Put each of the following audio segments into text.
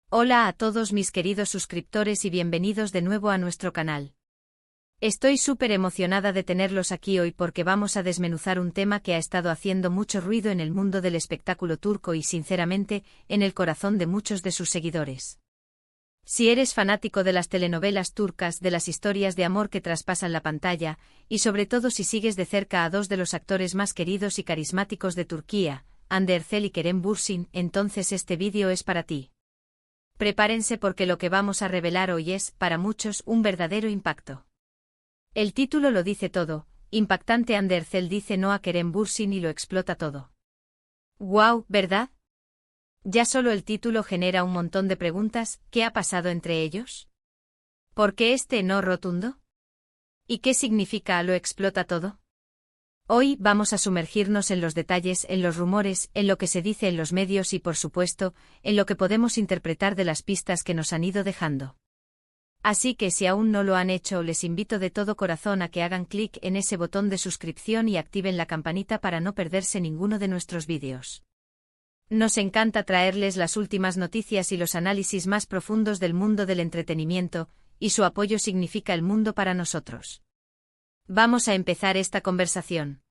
Hola a todos mis queridos suscriptores y bienvenidos de nuevo a nuestro canal. Estoy súper emocionada de tenerlos aquí hoy porque vamos a desmenuzar un tema que ha estado haciendo mucho ruido en el mundo del espectáculo turco y sinceramente, en el corazón de muchos de sus seguidores. Si eres fanático de las telenovelas turcas, de las historias de amor que traspasan la pantalla, y sobre todo si sigues de cerca a dos de los actores más queridos y carismáticos de Turquía, Hande Erçel y Kerem Bürsin, entonces este vídeo es para ti. Prepárense porque lo que vamos a revelar hoy es, para muchos, un verdadero impacto. El título lo dice todo, impactante. Hande Erçel dice no a Kerem Bürsin y lo explota todo. ¡Guau!, ¿verdad? Ya solo el título genera un montón de preguntas. ¿Qué ha pasado entre ellos? ¿Por qué este no rotundo? ¿Y qué significa lo explota todo? Hoy vamos a sumergirnos en los detalles, en los rumores, en lo que se dice en los medios y, por supuesto, en lo que podemos interpretar de las pistas que nos han ido dejando. Así que si aún no lo han hecho, les invito de todo corazón a que hagan clic en ese botón de suscripción y activen la campanita para no perderse ninguno de nuestros vídeos. Nos encanta traerles las últimas noticias y los análisis más profundos del mundo del entretenimiento, y su apoyo significa el mundo para nosotros. Vamos a empezar esta conversación.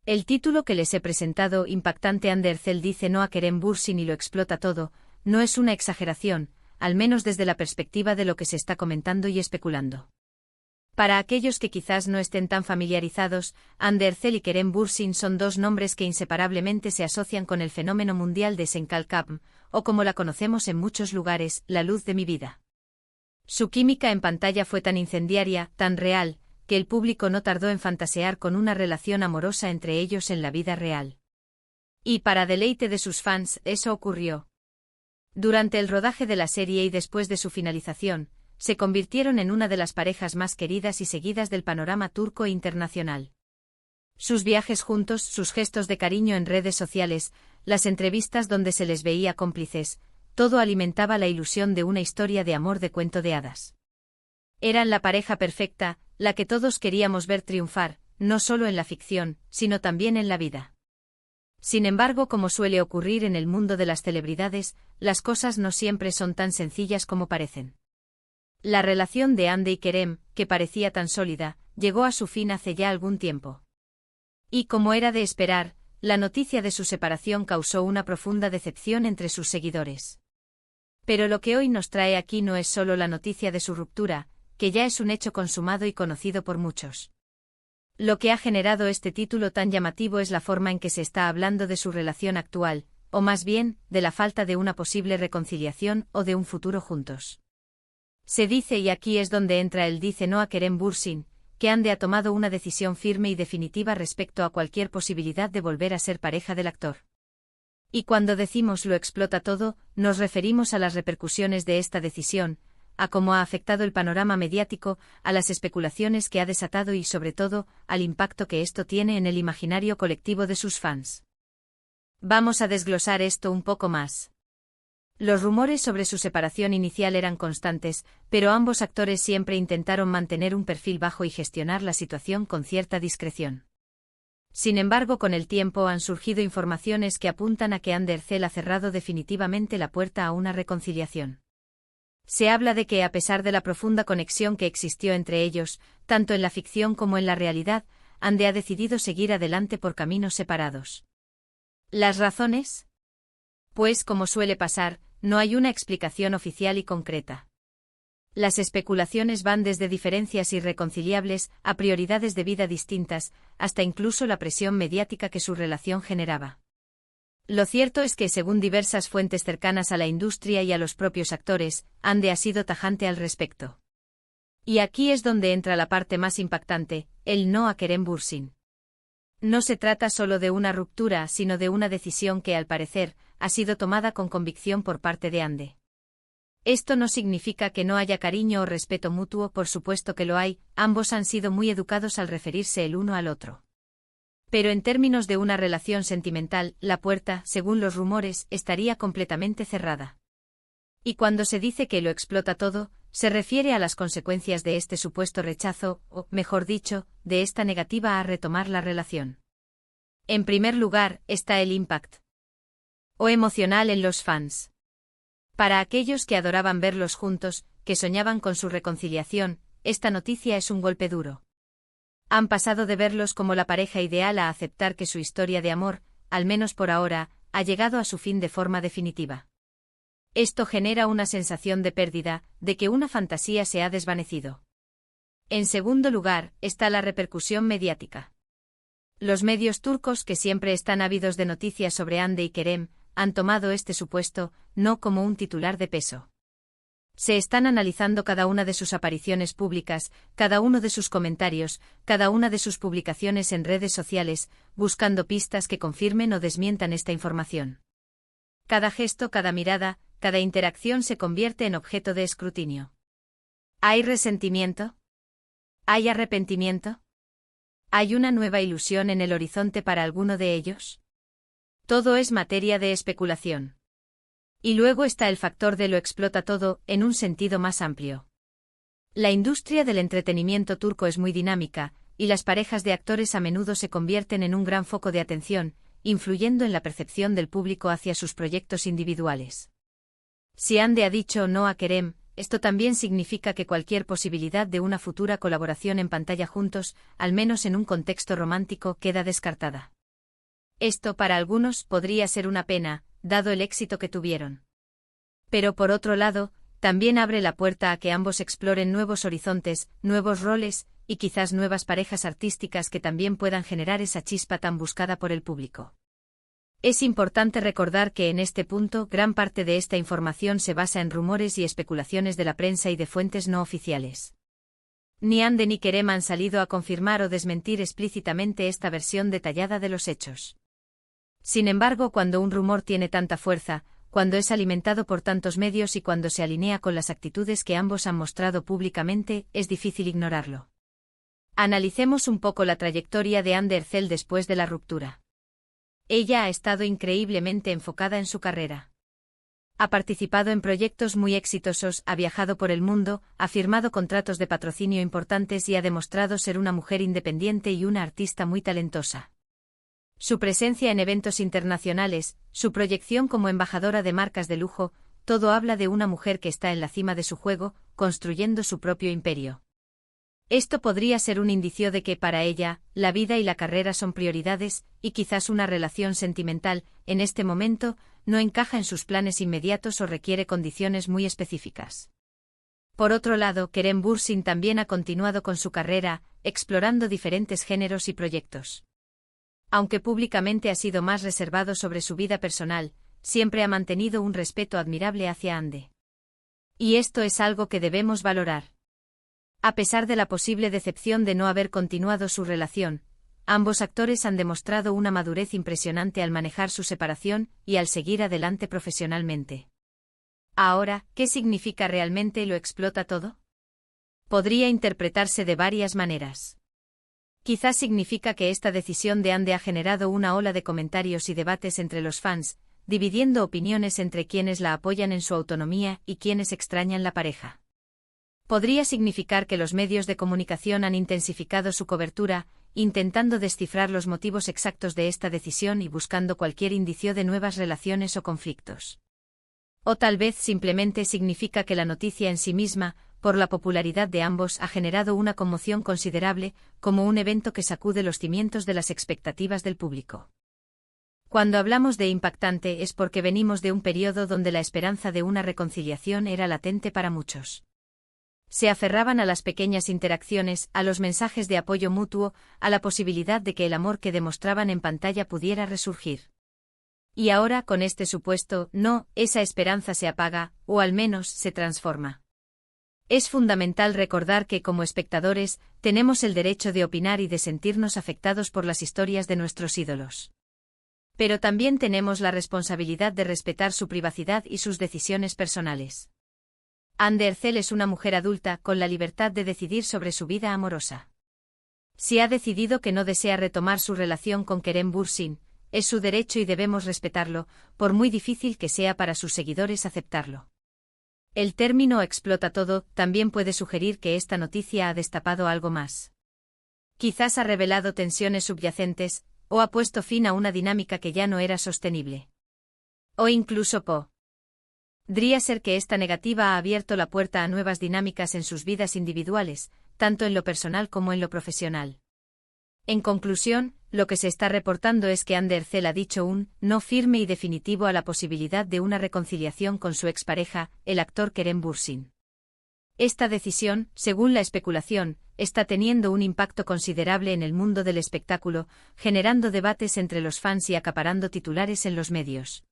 El título que les he presentado, impactante. Hande Erçel dice no a Kerem Bürsin y lo explota todo, no es una exageración, al menos desde la perspectiva de lo que se está comentando y especulando. Para aquellos que quizás no estén tan familiarizados, Hande Erçel y Kerem Bürsin son dos nombres que inseparablemente se asocian con el fenómeno mundial de Senkalkam, o como la conocemos en muchos lugares, la luz de mi vida. Su química en pantalla fue tan incendiaria, tan real, que el público no tardó en fantasear con una relación amorosa entre ellos en la vida real. Y para deleite de sus fans, eso ocurrió. Durante el rodaje de la serie y después de su finalización, se convirtieron en una de las parejas más queridas y seguidas del panorama turco e internacional. Sus viajes juntos, sus gestos de cariño en redes sociales, las entrevistas donde se les veía cómplices, todo alimentaba la ilusión de una historia de amor de cuento de hadas. Eran la pareja perfecta, la que todos queríamos ver triunfar, no solo en la ficción, sino también en la vida. Sin embargo, como suele ocurrir en el mundo de las celebridades, las cosas no siempre son tan sencillas como parecen. La relación de Hande y Kerem, que parecía tan sólida, llegó a su fin hace ya algún tiempo. Y como era de esperar, la noticia de su separación causó una profunda decepción entre sus seguidores. Pero lo que hoy nos trae aquí no es solo la noticia de su ruptura, que ya es un hecho consumado y conocido por muchos. Lo que ha generado este título tan llamativo es la forma en que se está hablando de su relación actual, o más bien, de la falta de una posible reconciliación o de un futuro juntos. Se dice, y aquí es donde entra el dice no a Kerem Bürsin, que Hande ha tomado una decisión firme y definitiva respecto a cualquier posibilidad de volver a ser pareja del actor. Y cuando decimos lo explota todo, nos referimos a las repercusiones de esta decisión, a cómo ha afectado el panorama mediático, a las especulaciones que ha desatado y sobre todo, al impacto que esto tiene en el imaginario colectivo de sus fans. Vamos a desglosar esto un poco más. Los rumores sobre su separación inicial eran constantes, pero ambos actores siempre intentaron mantener un perfil bajo y gestionar la situación con cierta discreción. Sin embargo, con el tiempo han surgido informaciones que apuntan a que Hande Erçel ha cerrado definitivamente la puerta a una reconciliación. Se habla de que a pesar de la profunda conexión que existió entre ellos, tanto en la ficción como en la realidad, Hande ha decidido seguir adelante por caminos separados. ¿Las razones? Pues como suele pasar, no hay una explicación oficial y concreta. Las especulaciones van desde diferencias irreconciliables a prioridades de vida distintas, hasta incluso la presión mediática que su relación generaba. Lo cierto es que, según diversas fuentes cercanas a la industria y a los propios actores, Hande ha sido tajante al respecto. Y aquí es donde entra la parte más impactante, el no a Kerem Bürsin. No se trata solo de una ruptura, sino de una decisión que, al parecer, ha sido tomada con convicción por parte de Hande. Esto no significa que no haya cariño o respeto mutuo, por supuesto que lo hay, ambos han sido muy educados al referirse el uno al otro. Pero en términos de una relación sentimental, la puerta, según los rumores, estaría completamente cerrada. Y cuando se dice que lo explota todo, se refiere a las consecuencias de este supuesto rechazo, o, mejor dicho, de esta negativa a retomar la relación. En primer lugar, está el impact o emocional en los fans. Para aquellos que adoraban verlos juntos, que soñaban con su reconciliación, esta noticia es un golpe duro. Han pasado de verlos como la pareja ideal a aceptar que su historia de amor, al menos por ahora, ha llegado a su fin de forma definitiva. Esto genera una sensación de pérdida, de que una fantasía se ha desvanecido. En segundo lugar, está la repercusión mediática. Los medios turcos, que siempre están ávidos de noticias sobre Hande y Kerem, han tomado este supuesto, no como un titular de peso. Se están analizando cada una de sus apariciones públicas, cada uno de sus comentarios, cada una de sus publicaciones en redes sociales, buscando pistas que confirmen o desmientan esta información. Cada gesto, cada mirada, cada interacción se convierte en objeto de escrutinio. ¿Hay resentimiento? ¿Hay arrepentimiento? ¿Hay una nueva ilusión en el horizonte para alguno de ellos? Todo es materia de especulación. Y luego está el factor de lo explota todo, en un sentido más amplio. La industria del entretenimiento turco es muy dinámica, y las parejas de actores a menudo se convierten en un gran foco de atención, influyendo en la percepción del público hacia sus proyectos individuales. Si Hande ha dicho no a Kerem, esto también significa que cualquier posibilidad de una futura colaboración en pantalla juntos, al menos en un contexto romántico, queda descartada. Esto para algunos podría ser una pena, dado el éxito que tuvieron. Pero por otro lado, también abre la puerta a que ambos exploren nuevos horizontes, nuevos roles, y quizás nuevas parejas artísticas que también puedan generar esa chispa tan buscada por el público. Es importante recordar que en este punto gran parte de esta información se basa en rumores y especulaciones de la prensa y de fuentes no oficiales. Ni Hande ni Kerem han salido a confirmar o desmentir explícitamente esta versión detallada de los hechos. Sin embargo, cuando un rumor tiene tanta fuerza, cuando es alimentado por tantos medios y cuando se alinea con las actitudes que ambos han mostrado públicamente, es difícil ignorarlo. Analicemos un poco la trayectoria de Hande Erçel después de la ruptura. Ella ha estado increíblemente enfocada en su carrera. Ha participado en proyectos muy exitosos, ha viajado por el mundo, ha firmado contratos de patrocinio importantes y ha demostrado ser una mujer independiente y una artista muy talentosa. Su presencia en eventos internacionales, su proyección como embajadora de marcas de lujo, todo habla de una mujer que está en la cima de su juego, construyendo su propio imperio. Esto podría ser un indicio de que para ella, la vida y la carrera son prioridades, y quizás una relación sentimental, en este momento, no encaja en sus planes inmediatos o requiere condiciones muy específicas. Por otro lado, Kerem Bürsin también ha continuado con su carrera, explorando diferentes géneros y proyectos. Aunque públicamente ha sido más reservado sobre su vida personal, siempre ha mantenido un respeto admirable hacia Hande. Y esto es algo que debemos valorar. A pesar de la posible decepción de no haber continuado su relación, ambos actores han demostrado una madurez impresionante al manejar su separación y al seguir adelante profesionalmente. Ahora, ¿qué significa realmente lo explota todo? Podría interpretarse de varias maneras. Quizás significa que esta decisión de Hande ha generado una ola de comentarios y debates entre los fans, dividiendo opiniones entre quienes la apoyan en su autonomía y quienes extrañan la pareja. Podría significar que los medios de comunicación han intensificado su cobertura, intentando descifrar los motivos exactos de esta decisión y buscando cualquier indicio de nuevas relaciones o conflictos. O tal vez simplemente significa que la noticia en sí misma, por la popularidad de ambos, ha generado una conmoción considerable, como un evento que sacude los cimientos de las expectativas del público. Cuando hablamos de impactante es porque venimos de un periodo donde la esperanza de una reconciliación era latente para muchos. Se aferraban a las pequeñas interacciones, a los mensajes de apoyo mutuo, a la posibilidad de que el amor que demostraban en pantalla pudiera resurgir. Y ahora, con este supuesto no, esa esperanza se apaga, o al menos se transforma. Es fundamental recordar que, como espectadores, tenemos el derecho de opinar y de sentirnos afectados por las historias de nuestros ídolos. Pero también tenemos la responsabilidad de respetar su privacidad y sus decisiones personales. Hande Erçel es una mujer adulta con la libertad de decidir sobre su vida amorosa. Si ha decidido que no desea retomar su relación con Kerem Bürsin, es su derecho y debemos respetarlo, por muy difícil que sea para sus seguidores aceptarlo. El término explota todo también puede sugerir que esta noticia ha destapado algo más. Quizás ha revelado tensiones subyacentes, o ha puesto fin a una dinámica que ya no era sostenible. O incluso Podría ser que esta negativa ha abierto la puerta a nuevas dinámicas en sus vidas individuales, tanto en lo personal como en lo profesional. En conclusión, lo que se está reportando es que Andercel ha dicho un no firme y definitivo a la posibilidad de una reconciliación con su expareja, el actor Kerem Bürsin. Esta decisión, según la especulación, está teniendo un impacto considerable en el mundo del espectáculo, generando debates entre los fans y acaparando titulares en los medios.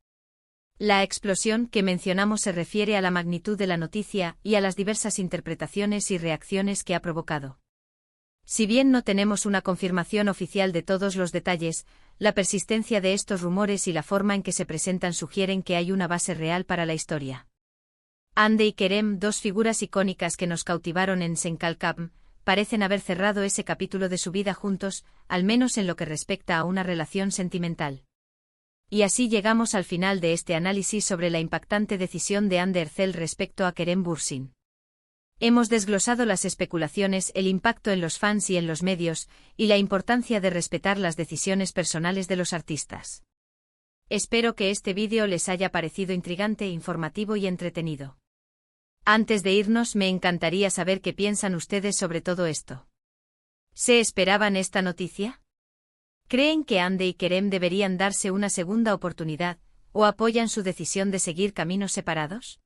La explosión que mencionamos se refiere a la magnitud de la noticia y a las diversas interpretaciones y reacciones que ha provocado. Si bien no tenemos una confirmación oficial de todos los detalles, la persistencia de estos rumores y la forma en que se presentan sugieren que hay una base real para la historia. Hande y Kerem, dos figuras icónicas que nos cautivaron en Senkalkam, parecen haber cerrado ese capítulo de su vida juntos, al menos en lo que respecta a una relación sentimental. Y así llegamos al final de este análisis sobre la impactante decisión de Andercel respecto a Kerem Bürsin. Hemos desglosado las especulaciones, el impacto en los fans y en los medios, y la importancia de respetar las decisiones personales de los artistas. Espero que este vídeo les haya parecido intrigante, informativo y entretenido. Antes de irnos, me encantaría saber qué piensan ustedes sobre todo esto. ¿Se esperaban esta noticia? ¿Creen que Hande y Kerem deberían darse una segunda oportunidad, o apoyan su decisión de seguir caminos separados?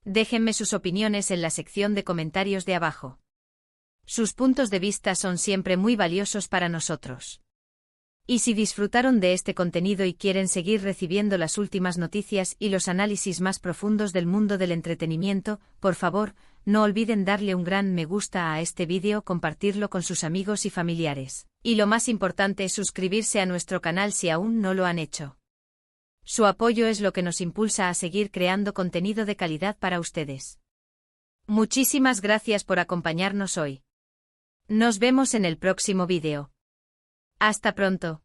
Déjenme sus opiniones en la sección de comentarios de abajo. Sus puntos de vista son siempre muy valiosos para nosotros. Y si disfrutaron de este contenido y quieren seguir recibiendo las últimas noticias y los análisis más profundos del mundo del entretenimiento, por favor, no olviden darle un gran me gusta a este vídeo, compartirlo con sus amigos y familiares. Y lo más importante, suscribirse a nuestro canal si aún no lo han hecho. Su apoyo es lo que nos impulsa a seguir creando contenido de calidad para ustedes. Muchísimas gracias por acompañarnos hoy. Nos vemos en el próximo vídeo. Hasta pronto.